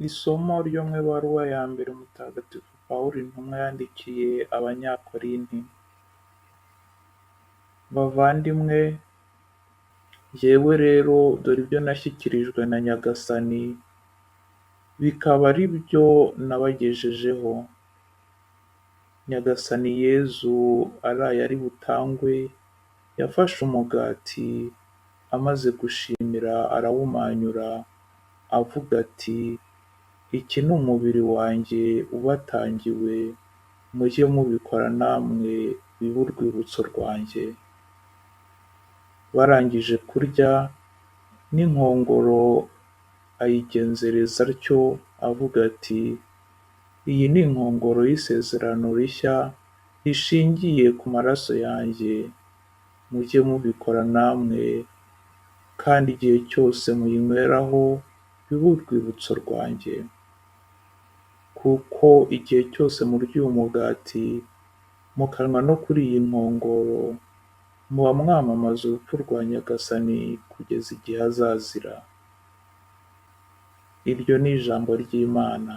Isomo ryo mu ibaruwa ya mbere Mutagatifu Pawulo intumwa yandikiye Abanyakorinti. Bavandimwe, jyewe rero dore ibyo nashyikirijwe na Nyagasani, bikaba ari byo nabagejejeho. Nyagasani Yezu araye ari butangwe, yafashe umugati, amaze gushimira arawumanyura, avuga ati, iki ni umubiri wanjye ubatangiwe, mujye mubikora namwe bibe urwibutso rwanjye. Barangije kurya, n'inkongoro ayigenzereza atyo, avuga ati, iyi ni inkongoro y'isezerano rishya, rishingiye ku maraso yanjye, mujye mubikora namwe, kandi igihe cyose muyinyweraho bibe urwibutso rwanjye. Kuko igihe cyose murya uyu mugati, mukanywa no kuri iyi nkongoro, muba mwamamaza urupfu rwa Nyagasani kugeza igihe azazira. Iryo ni ijambo ry'Imana.